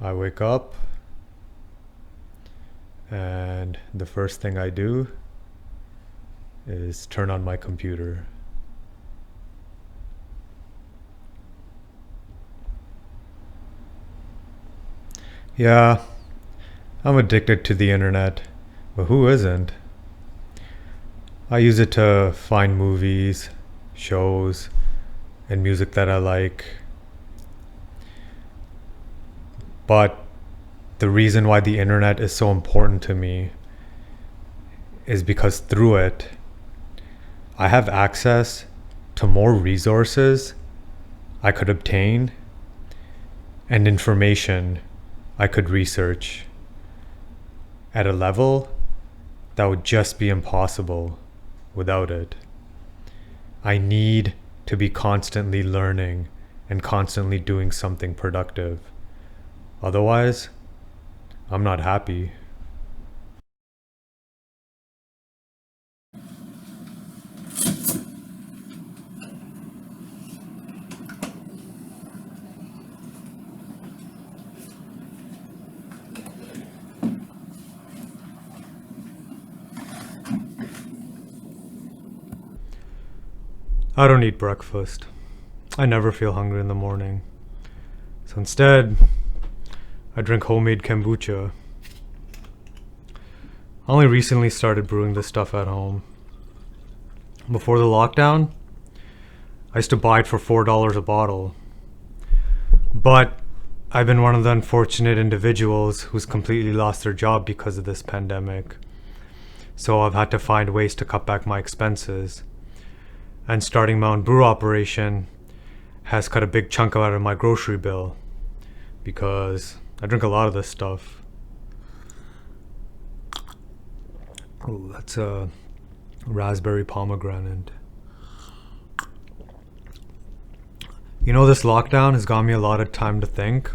I wake up and the first thing I do is turn on my computer. Yeah, I'm addicted to the internet, but who isn't? I use it to find movies, shows, and music that I like. But the reason why the internet is so important to me is because through it, I have access to more resources I could obtain and information I could research at a level that would just be impossible without it. I need to be constantly learning and constantly doing something productive. Otherwise, I'm not happy. I don't eat breakfast. I never feel hungry in the morning. So instead, I drink homemade kombucha. I only recently started brewing this stuff at home. Before the lockdown, I used to buy it for $4 a bottle. But I've been one of the unfortunate individuals who's completely lost their job because of this pandemic. So I've had to find ways to cut back my expenses. And starting my own brew operation has cut a big chunk out of my grocery bill because I drink a lot of this stuff. Oh, that's a raspberry pomegranate. You know, this lockdown has got me a lot of time to think.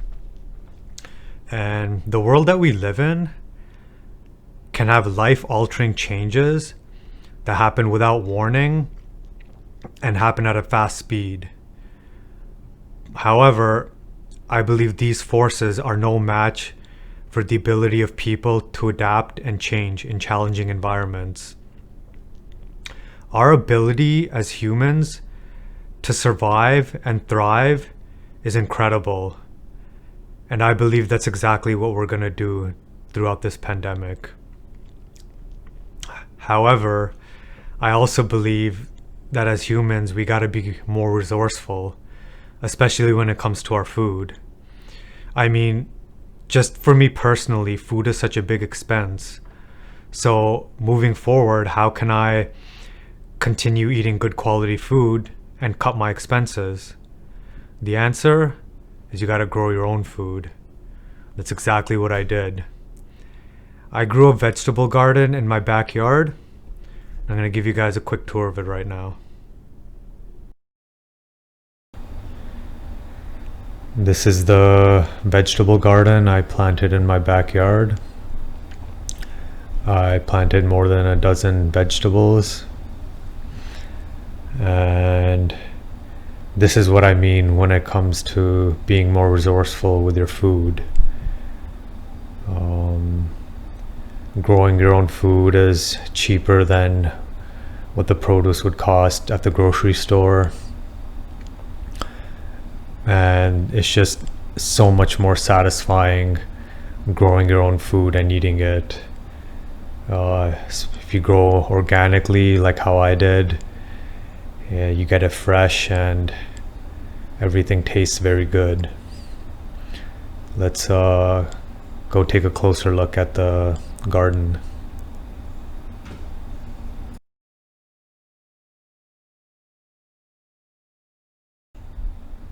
And the world that we live in can have life-altering changes that happen without warning and happen at a fast speed. However, I believe these forces are no match for the ability of people to adapt and change in challenging environments. Our ability as humans to survive and thrive is incredible. And I believe that's exactly what we're going to do throughout this pandemic. However, I also believe that as humans, we got to be more resourceful, especially when it comes to our food. I mean, just for me personally, food is such a big expense. So moving forward, how can I continue eating good quality food and cut my expenses? The answer is you got to grow your own food. That's exactly what I did. I grew a vegetable garden in my backyard. I'm going to give you guys a quick tour of it right now. This is the vegetable garden I planted in my backyard. I planted more than a dozen vegetables. And this is what I mean when it comes to being more resourceful with your food. Growing your own food is cheaper than what the produce would cost at the grocery store. And it's just so much more satisfying growing your own food and eating it. If you grow organically like how I did, yeah, you get it fresh and everything tastes very good. Let's go take a closer look at the garden.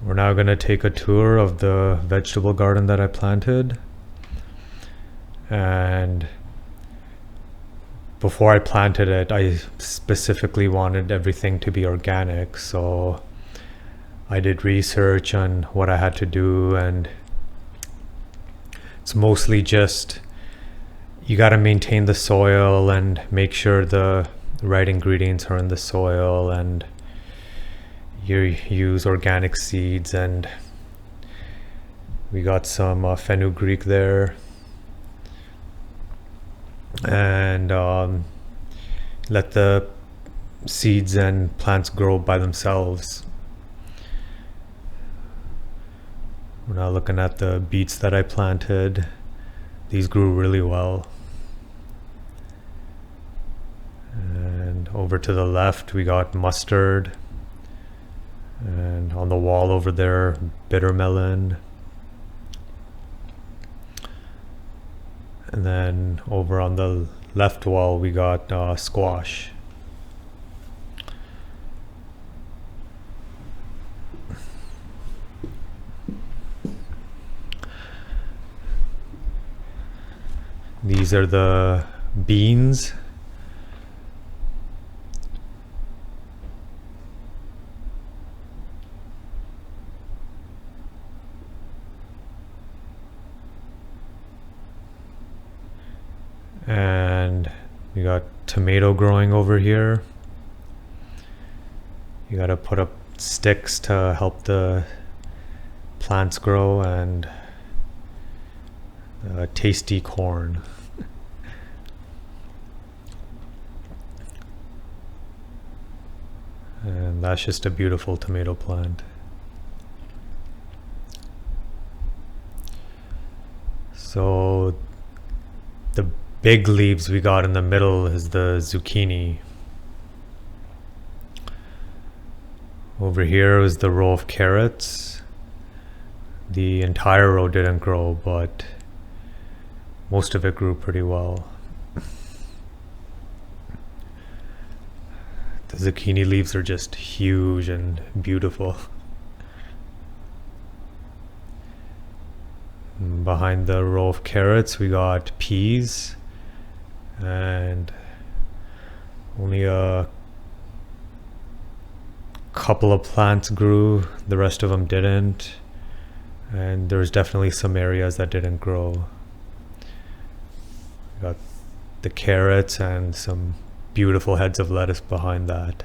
We're now going to take a tour of the vegetable garden that I planted. And before I planted it, I specifically wanted everything to be organic. So I did research on what I had to do, and it's mostly just you got to maintain the soil and make sure the right ingredients are in the soil, and you use organic seeds, and We got some fenugreek there, and let the seeds and plants grow by themselves. We're now looking at the beets that I planted. These grew really well. And over to the left, we got mustard. And on the wall over there, bitter melon. And then over on the left wall, we got squash. These are the beans. And we got tomato growing over here. You gotta put up sticks to help the plants grow, and tasty corn. And that's just a beautiful tomato plant. So the big leaves we got in the middle is the zucchini. Over here is the row of carrots. The entire row didn't grow, but most of it grew pretty well. The zucchini leaves are just huge and beautiful. Behind the row of carrots, we got peas, and only a couple of plants grew, the rest of them didn't, and there's definitely some areas that didn't grow. We got the carrots and some beautiful heads of lettuce behind that.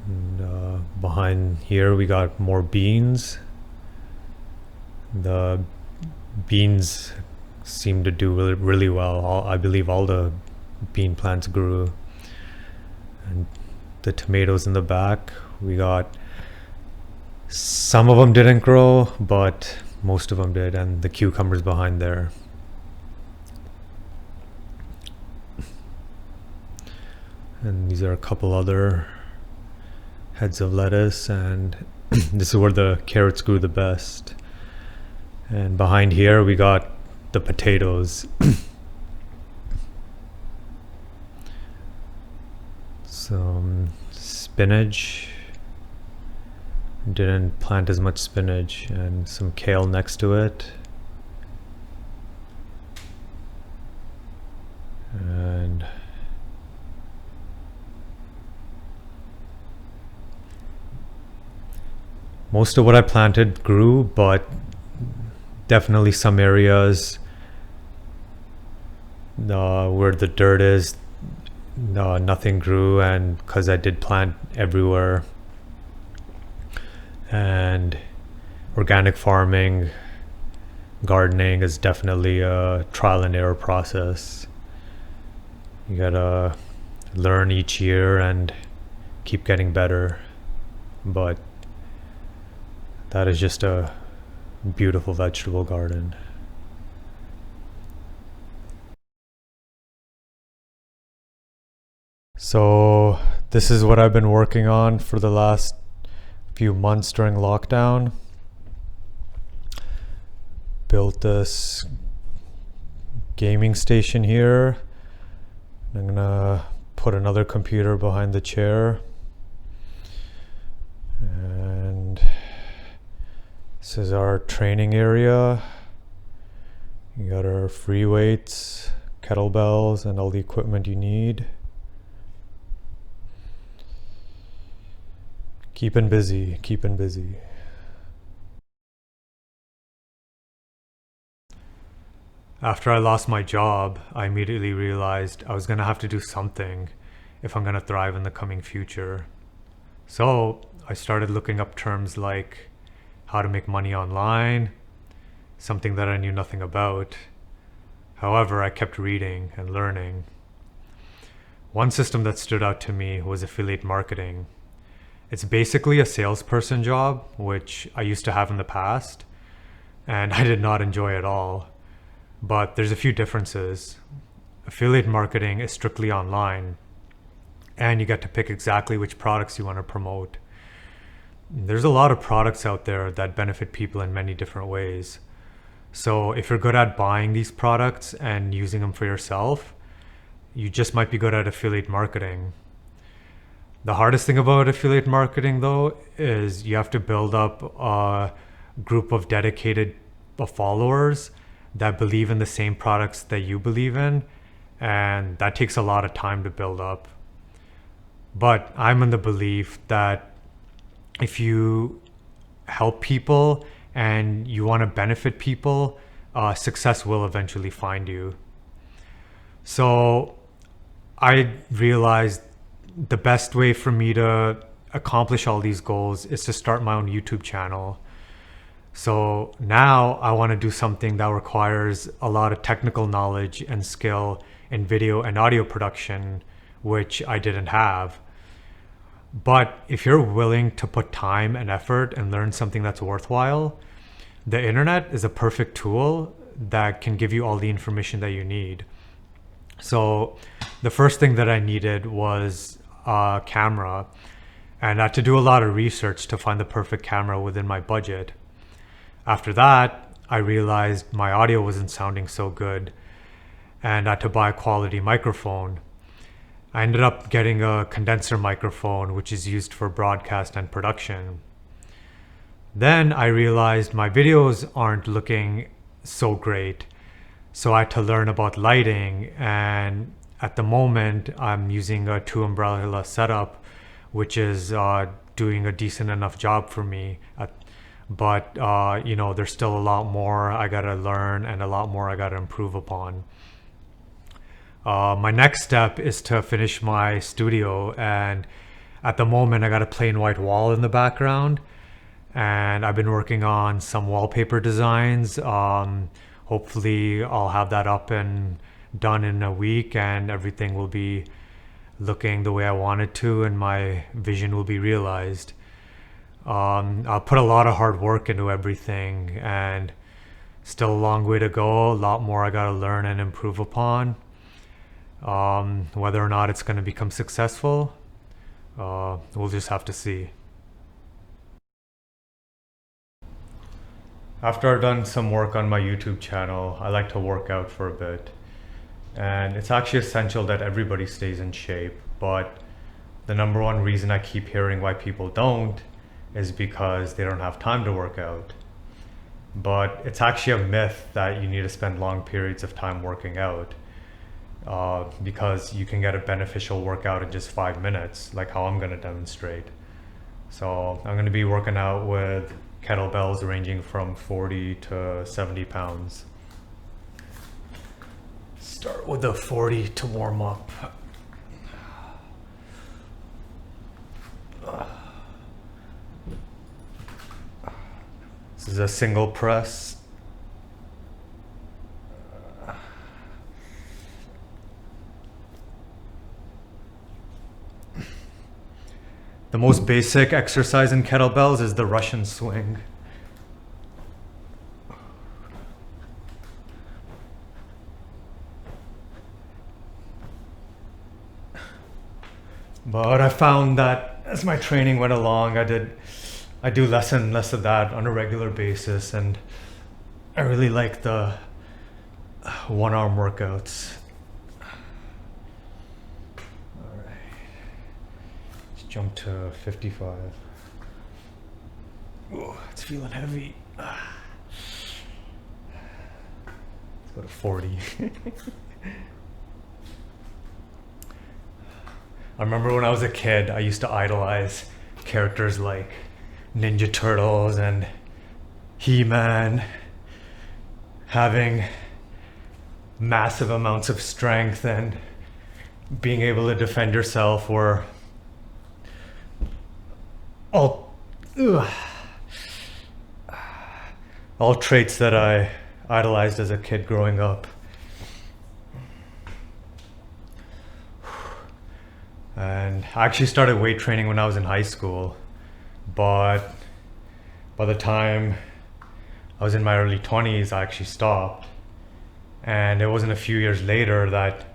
And behind here we got more beans. The beans seem to do really well. I believe all the bean plants grew. And the tomatoes in the back, we got some of them didn't grow, but most of them did, and the cucumbers behind there. And these are a couple other heads of lettuce, and this is where the carrots grew the best. And behind here we got the potatoes. Some spinach. Didn't plant as much spinach, and some kale next to it. And most of what I planted grew, but definitely some areas where the dirt is, nothing grew, and because I did plant everywhere. And organic farming, gardening is definitely a trial and error process. You gotta learn each year and keep getting better. But that is just a beautiful vegetable garden. So this is what I've been working on for the last few months during lockdown. Built this gaming station here. I'm gonna put another computer behind the chair, and this is our training area. You got our free weights, kettlebells, and all the equipment you need. Keeping busy, keeping busy. After I lost my job, I immediately realized I was going to have to do something if I'm going to thrive in the coming future. So I started looking up terms like how to make money online, something that I knew nothing about. However, I kept reading and learning. One system that stood out to me was affiliate marketing. It's basically a salesperson job, which I used to have in the past, and I did not enjoy at all. But there's a few differences. Affiliate marketing is strictly online, and you get to pick exactly which products you want to promote. There's a lot of products out there that benefit people in many different ways. So if you're good at buying these products and using them for yourself, you just might be good at affiliate marketing. The hardest thing about affiliate marketing, though, is you have to build up a group of dedicated followers that believe in the same products that you believe in, and that takes a lot of time to build up. But I'm in the belief that if you help people and you want to benefit people, success will eventually find you. So I realized the best way for me to accomplish all these goals is to start my own YouTube channel. So now I want to do something that requires a lot of technical knowledge and skill in video and audio production, which I didn't have. But if you're willing to put time and effort and learn something that's worthwhile, the internet is a perfect tool that can give you all the information that you need. So the first thing that I needed was a camera, and I had to do a lot of research to find the perfect camera within my budget. After that, I realized my audio wasn't sounding so good, and I had to buy a quality microphone. I ended up getting a condenser microphone, which is used for broadcast and production. Then I realized my videos aren't looking so great, so I had to learn about lighting, and at the moment I'm using a 2 umbrella setup, which is doing a decent enough job for me. But there's still a lot more I gotta learn and a lot more I gotta improve upon. My next step is to finish my studio, and at the moment I got a plain white wall in the background, and I've been working on some wallpaper designs. Hopefully I'll have that up and done in a week, and everything will be looking the way I want it to, and my vision will be realized. I'll put a lot of hard work into everything, and still a long way to go, a lot more I gotta learn and improve upon. Whether or not it's going to become successful, we'll just have to see. After I've done some work on my YouTube channel, I like to work out for a bit. And it's actually essential that everybody stays in shape, but the number one reason I keep hearing why people don't is because they don't have time to work out. But it's actually a myth that you need to spend long periods of time working out. Because you can get a beneficial workout in just 5 minutes, like how I'm going to demonstrate. So I'm going to be working out with kettlebells ranging from 40 to 70 pounds. Start with the 40 to warm up. This is a single press. The most basic exercise in kettlebells is the Russian swing. But I found that as my training went along, I do less and less of that on a regular basis, and I really like the one-arm workouts. Jump to 55. Ooh, it's feeling heavy. Let's go to 40. I remember when I was a kid, I used to idolize characters like Ninja Turtles and He-Man, having massive amounts of strength and being able to defend yourself were all all traits that I idolized as a kid growing up. And I actually started weight training when I was in high school, but by the time I was in my early 20s, I actually stopped. And it wasn't a few years later that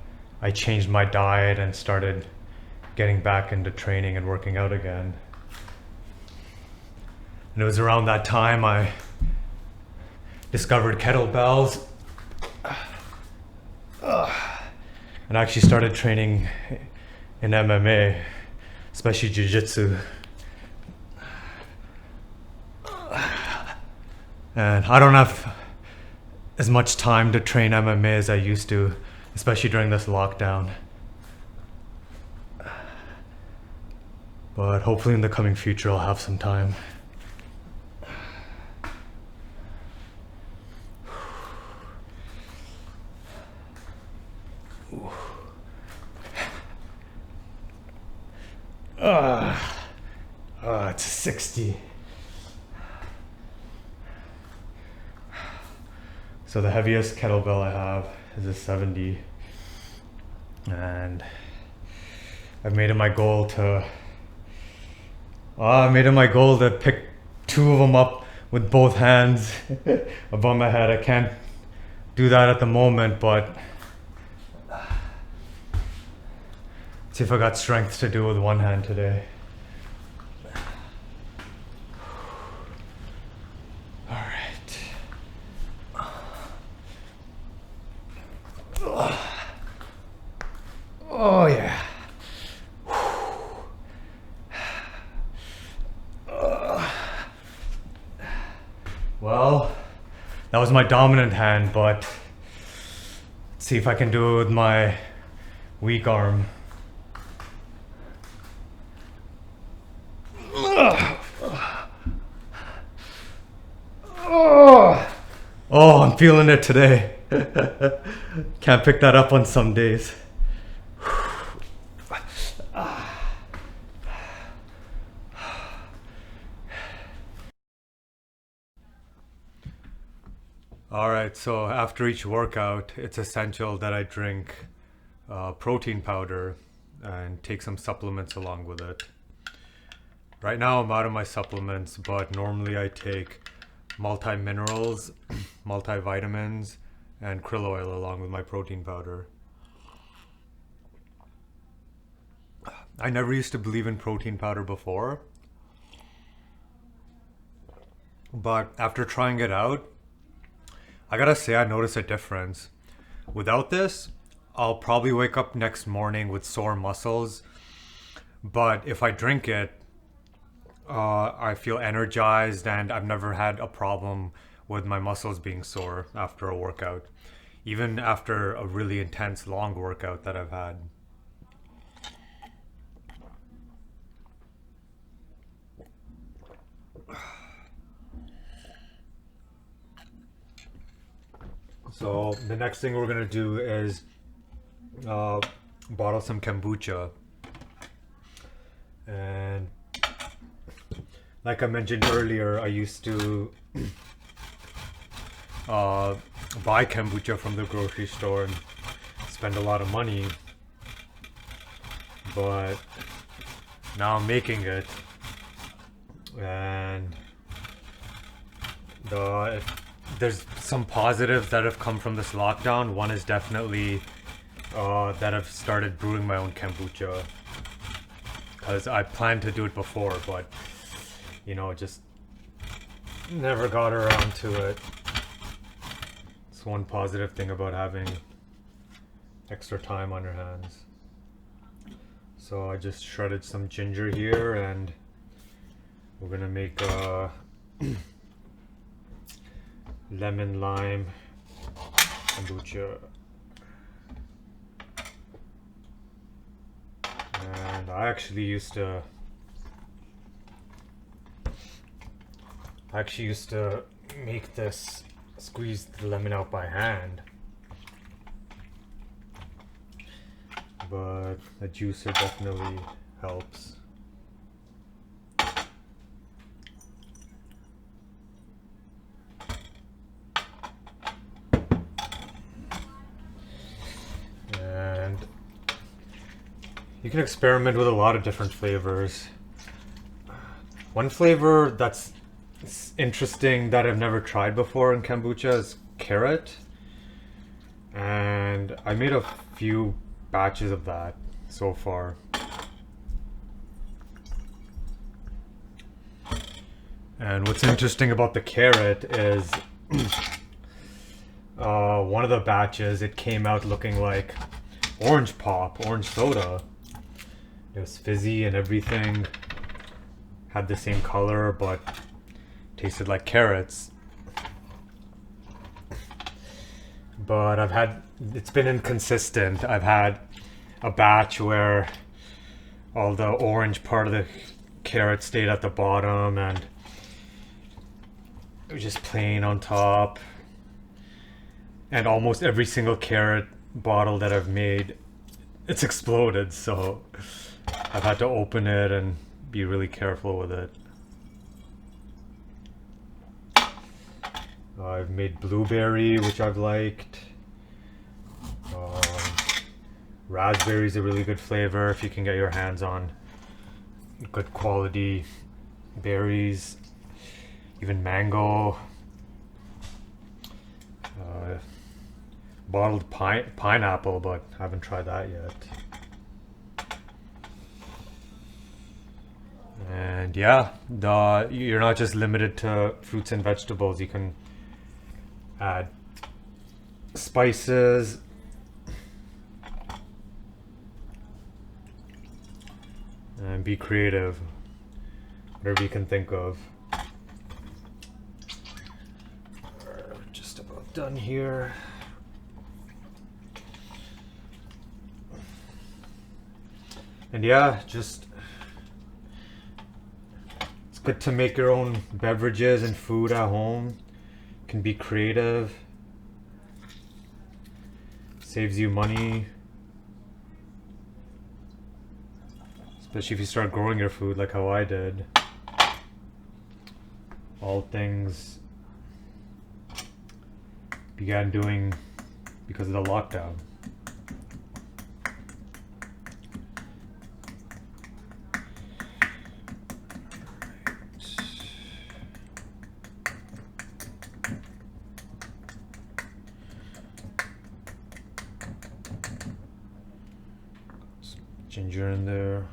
I changed my diet and started getting back into training and working out again. And it was around that time I discovered kettlebells and actually started training in MMA, especially jiu-jitsu. And I don't have as much time to train MMA as I used to, especially during this lockdown. But hopefully in the coming future I'll have some time. It's a 60. So the heaviest kettlebell I have is a 70. And I've made it my goal to pick two of them up with both hands above my head. I can't do that at the moment, but see if I got strength to do it with one hand today. All right. Oh yeah. Well, that was my dominant hand, but let's see if I can do it with my weak arm. Oh, I'm feeling it today. Can't pick that up on some days. Alright, so after each workout, it's essential that I drink protein powder and take some supplements along with it. Right now I'm out of my supplements, but normally I take multi-minerals, multivitamins, and krill oil along with my protein powder. I never used to believe in protein powder before, but after trying it out, I gotta say I noticed a difference. Without this, I'll probably wake up next morning with sore muscles, but if I drink it, I feel energized, and I've never had a problem with my muscles being sore after a workout, even after a really intense long workout that I've had. So the next thing we're gonna do is bottle some kombucha. And like I mentioned earlier, I used to buy kombucha from the grocery store and spend a lot of money, but now I'm making it, and there's some positives that have come from this lockdown. One is definitely that I've started brewing my own kombucha, because I planned to do it before, but just never got around to it. It's one positive thing about having extra time on your hands. So I just shredded some ginger here, and we're gonna make a lemon lime kombucha. And I actually used to make this, squeeze the lemon out by hand. but a juicer definitely helps. And you can experiment with a lot of different flavors. One flavor that's interesting that I've never tried before in kombucha is carrot. And I made a few batches of that so far. And what's interesting about the carrot is one of the batches, it came out looking like orange pop, orange soda. It was fizzy and everything, had the same color, but tasted like carrots. But it's been inconsistent. I've had a batch where all the orange part of the carrot stayed at the bottom and it was just plain on top. And almost every single carrot bottle that I've made, it's exploded. So I've had to open it and be really careful with it. I've made blueberry, which I've liked. Raspberry is a really good flavor if you can get your hands on good quality berries. Even mango. Bottled pineapple, but I haven't tried that yet. And yeah, you're not just limited to fruits and vegetables. You can add spices, and be creative. Whatever you can think of. We're just about done here. And yeah, it's good to make your own beverages and food at home. Can be creative. Saves you money. Especially if you start growing your food like how I did. All things began doing because of the lockdown. Ginger in there.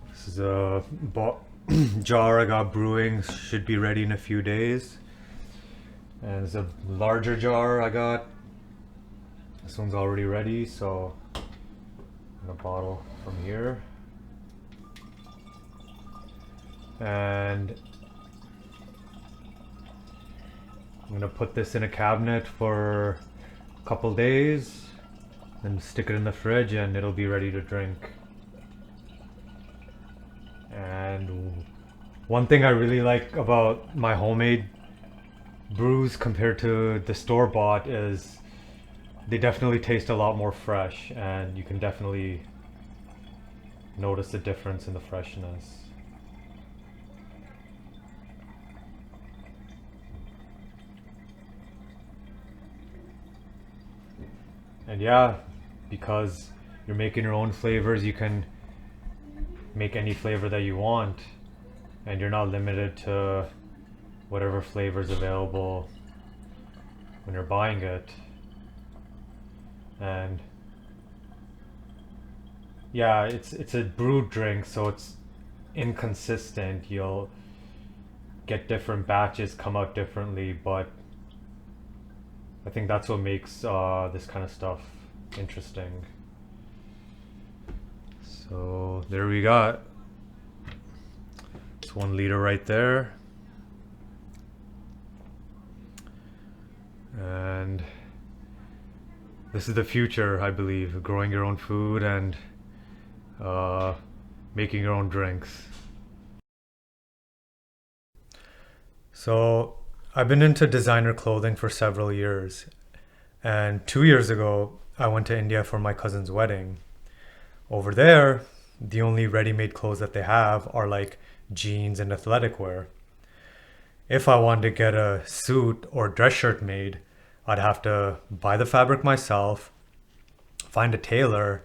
This is a jar I got brewing. Should be ready in a few days. And there's a larger jar I got. This one's already ready, so I'm gonna bottle from here. And I'm gonna put this in a cabinet for a couple days. And stick it in the fridge and it'll be ready to drink. And one thing I really like about my homemade brews compared to the store-bought is they definitely taste a lot more fresh, and you can definitely notice the difference in the freshness. And yeah, because you're making your own flavors, you can make any flavor that you want, and you're not limited to whatever flavor is available when you're buying it. And yeah, it's a brewed drink, so it's inconsistent. You'll get different batches come out differently, but I think that's what makes this kind of stuff interesting. So there we got. It's 1 liter right there. And this is the future, I believe, growing your own food and making your own drinks. So I've been into designer clothing for several years. And 2 years ago, I went to India for my cousin's wedding. Over there, the only ready-made clothes that they have are like jeans and athletic wear. If I wanted to get a suit or dress shirt made, I'd have to buy the fabric myself, find a tailor,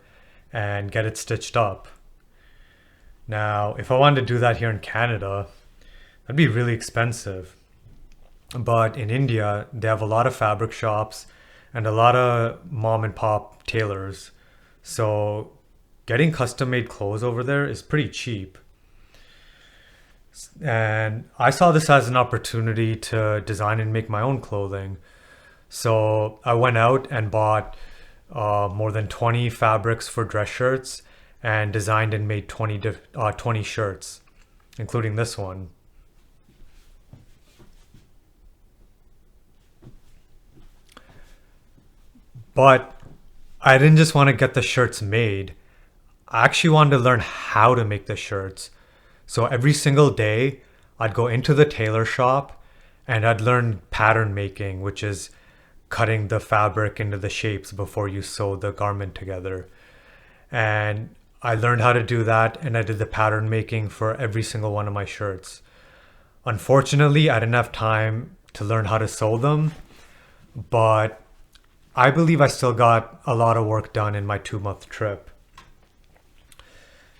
and get it stitched up. Now, if I wanted to do that here in Canada, that'd be really expensive. But in India, they have a lot of fabric shops and a lot of mom and pop tailors. So getting custom made clothes over there is pretty cheap. And I saw this as an opportunity to design and make my own clothing. So I went out and bought more than 20 fabrics for dress shirts and designed and made 20 shirts, including this one. But I didn't just want to get the shirts made. I actually wanted to learn how to make the shirts. So every single day, I'd go into the tailor shop and I'd learn pattern making, which is cutting the fabric into the shapes before you sew the garment together. And I learned how to do that, and I did the pattern making for every single one of my shirts. Unfortunately, I didn't have time to learn how to sew them, but I believe I still got a lot of work done in my 2-month trip.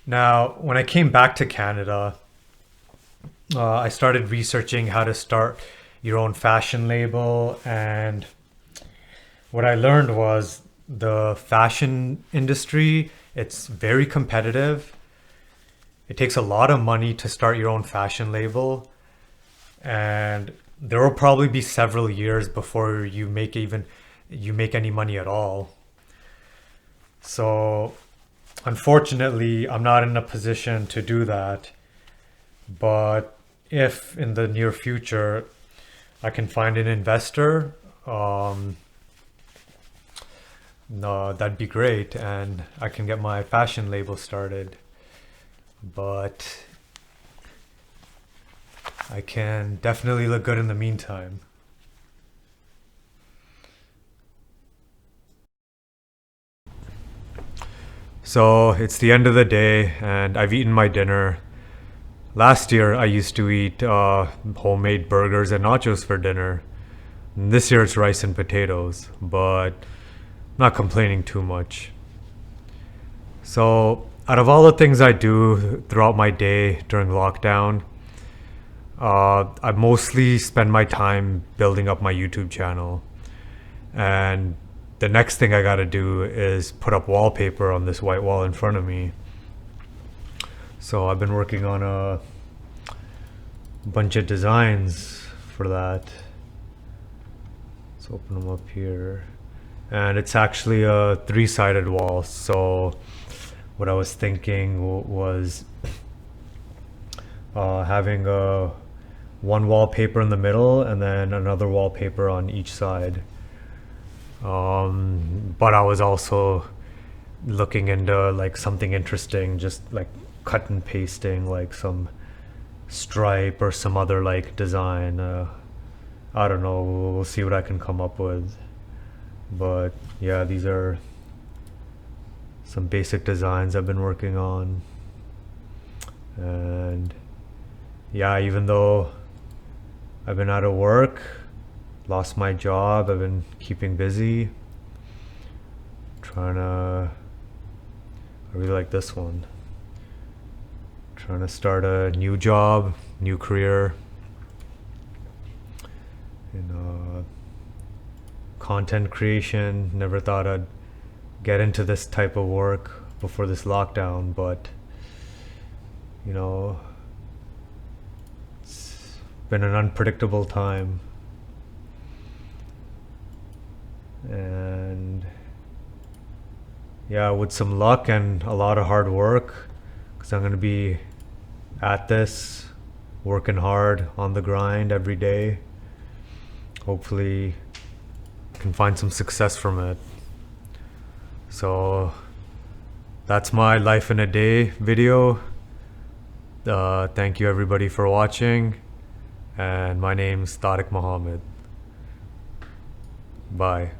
Now, when I came back to Canada, I started researching how to start your own fashion label, and what I learned was the fashion industry, it's very competitive. It takes a lot of money to start your own fashion label, and there will probably be several years before you make any money at all. So unfortunately, I'm not in a position to do that. But if in the near future I can find an investor, no, that'd be great, and I can get my fashion label started. But I can definitely look good in the meantime. So it's the end of the day, and I've eaten my dinner. Last year, I used to eat homemade burgers and nachos for dinner. And this year, it's rice and potatoes, but I'm not complaining too much. So, out of all the things I do throughout my day during lockdown, I mostly spend my time building up my YouTube channel. And the next thing I gotta do is put up wallpaper on this white wall in front of me. So I've been working on a bunch of designs for that. Let's open them up here. And it's actually a 3-sided wall. So what I was thinking was having one wallpaper in the middle and then another wallpaper on each side. But I was also looking into like something interesting, just like cut and pasting like some stripe or some other like design. I don't know, we'll see what I can come up with. But yeah, these are some basic designs I've been working on. And yeah, even though I've been out of work, lost my job, I've been keeping busy, I really like this one. Trying to start a new job, new career in content creation. Never thought I'd get into this type of work before this lockdown, but it's been an unpredictable time. And yeah, with some luck and a lot of hard work, because I'm going to be at this, working hard on the grind every day. Hopefully can find some success from it. So that's my life in a day video. Thank you everybody for watching, and my name's Tariq Muhammad. Bye.